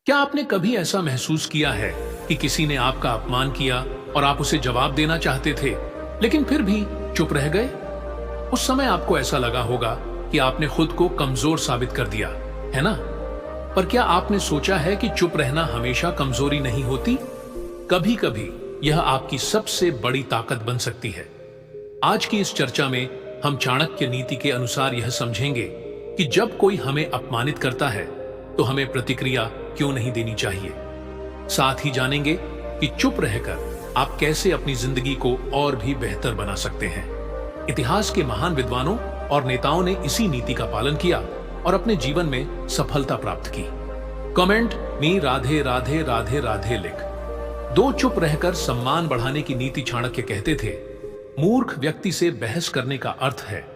क्या आपने कभी ऐसा महसूस किया है कि किसी ने आपका अपमान किया और आप उसे जवाब देना चाहते थे, लेकिन फिर भी चुप रह गए? उस समय आपको ऐसा लगा होगा कि आपने खुद को कमजोर साबित कर दिया, है ना? पर क्या आपने सोचा है कि चुप रहना हमेशा कमजोरी नहीं होती? कभी कभी यह आपकी सबसे बड़ी ताकत बन सकती है। आज की इस चर्चा में हम चाणक्य नीति के अनुसार यह समझेंगे कि जब कोई हमें अपमानित करता है तो हमें प्रतिक्रिया क्यों नहीं देनी चाहिए। साथ ही जानेंगे कि चुप रहकर आप कैसे अपनी जिंदगी को और भी बेहतर बना सकते हैं। इतिहास के महान विद्वानों और नेताओं ने इसी नीति का पालन किया और अपने जीवन में सफलता प्राप्त की। कमेंट में राधे राधे राधे राधे लिख दो। चुप रहकर सम्मान बढ़ाने की नीति चाणक्य कहते थे, मूर्ख व्यक्ति से बहस करने का अर्थ है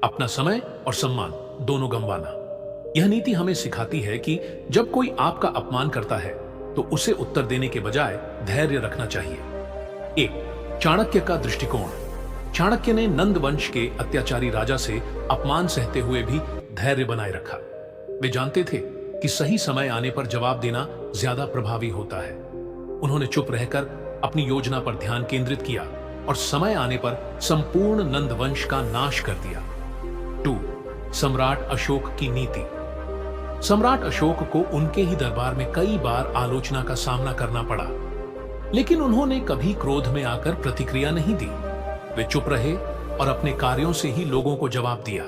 अपना समय और सम्मान दोनों गंवाना। यह नीति हमें सिखाती है कि जब कोई आपका अपमान करता है तो उसे उत्तर देने के बजाय धैर्य रखना चाहिए। एक चाणक्य का दृष्टिकोण। चाणक्य ने नंद वंश के अत्याचारी राजा से अपमान सहते हुए भी धैर्य बनाए रखा। वे जानते थे कि सही समय आने पर जवाब देना ज्यादा प्रभावी होता है। उन्होंने चुप रहकर अपनी योजना पर ध्यान केंद्रित किया और समय आने पर संपूर्ण नंद वंश का नाश कर दिया। 2 सम्राट अशोक की नीति। सम्राट अशोक को उनके ही दरबार में कई बार आलोचना का सामना करना पड़ा, लेकिन उन्होंने कभी क्रोध में आकर प्रतिक्रिया नहीं दी। वे चुप रहे और अपने कार्यों से ही लोगों को जवाब दिया।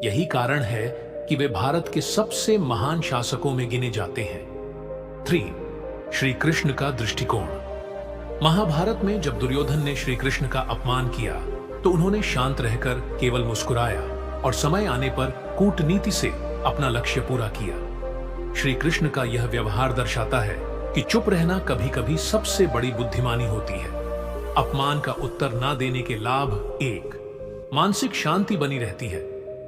यही कारण है कि वे भारत के सबसे महान शासकों में गिने जाते हैं। 3 श्री कृष्ण का दृष्टिकोण। महाभारत में जब दुर्योधन ने श्री कृष्ण का अपमान किया तो उन्होंने शांत रहकर केवल मुस्कुराया और समय आने पर कूटनीति से अपना लक्ष्य पूरा किया। श्री कृष्ण का यह व्यवहार दर्शाता है कि चुप रहना कभी कभी सबसे बड़ी बुद्धिमानी होती है। अपमान का उत्तर ना देने के लाभ। 1 मानसिक शांति बनी रहती है।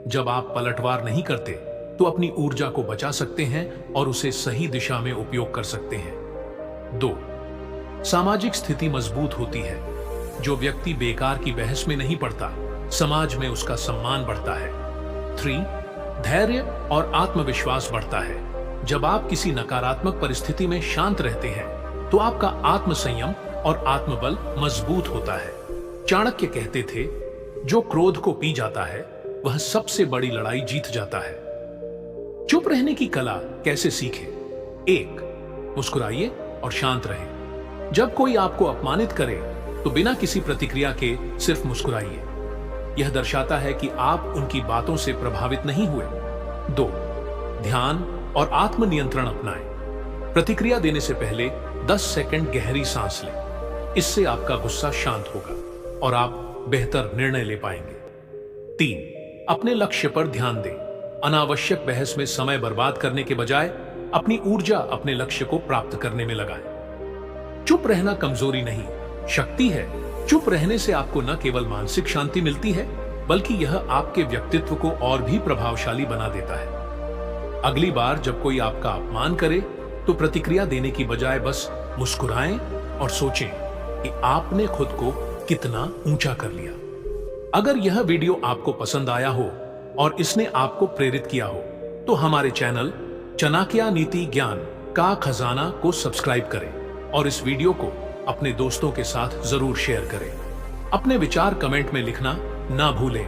जब आप पलटवार नहीं करते तो अपनी ऊर्जा को बचा सकते हैं और उसे सही दिशा में उपयोग कर सकते हैं। 2 सामाजिक स्थिति मजबूत होती है। जो व्यक्ति बेकार की बहस में नहीं पड़ता, समाज में उसका सम्मान बढ़ता है। 3 धैर्य और आत्मविश्वास बढ़ता है। जब आप किसी नकारात्मक परिस्थिति में शांत रहते हैं तो आपका आत्मसंयम और आत्मबल मजबूत होता है। चाणक्य कहते थे, जो क्रोध को पी जाता है वह सबसे बड़ी लड़ाई जीत जाता है। चुप रहने की कला कैसे सीखें? 1 मुस्कुराइए और शांत रहें। जब कोई आपको अपमानित करे तो बिना किसी प्रतिक्रिया के सिर्फ मुस्कुराइए। यह दर्शाता है कि आप उनकी बातों से प्रभावित नहीं हुए। 2 ध्यान और आत्मनियंत्रण अपनाएं। प्रतिक्रिया देने से पहले 10 सेकंड गहरी सांस लें। इससे आपका गुस्सा शांत होगा और आप बेहतर निर्णय ले पाएंगे। 3 अपने लक्ष्य पर ध्यान दें। अनावश्यक बहस में समय बर्बाद करने के बजाय अपनी ऊर्जा अपने लक्ष्य को प्राप्त करने में लगाएं। चुप रहना कमजोरी नहीं, शक्ति है। चुप रहने से आपको न केवल मानसिक शांति मिलती है, बल्कि यह आपके व्यक्तित्व को और भी प्रभावशाली बना देता है। अगली बार जब कोई आपका अपमान करे तो प्रतिक्रिया देने की बजाय बस मुस्कुराएं और सोचें कि आपने खुद को कितना ऊंचा कर लिया। अगर यह वीडियो आपको पसंद आया हो और इसने आपको प्रेरित किया हो तो हमारे चैनल चाणक्य नीति ज्ञान का खजाना को सब्सक्राइब करें और इस वीडियो को अपने दोस्तों के साथ जरूर शेयर करें। अपने विचार कमेंट में लिखना ना भूलें।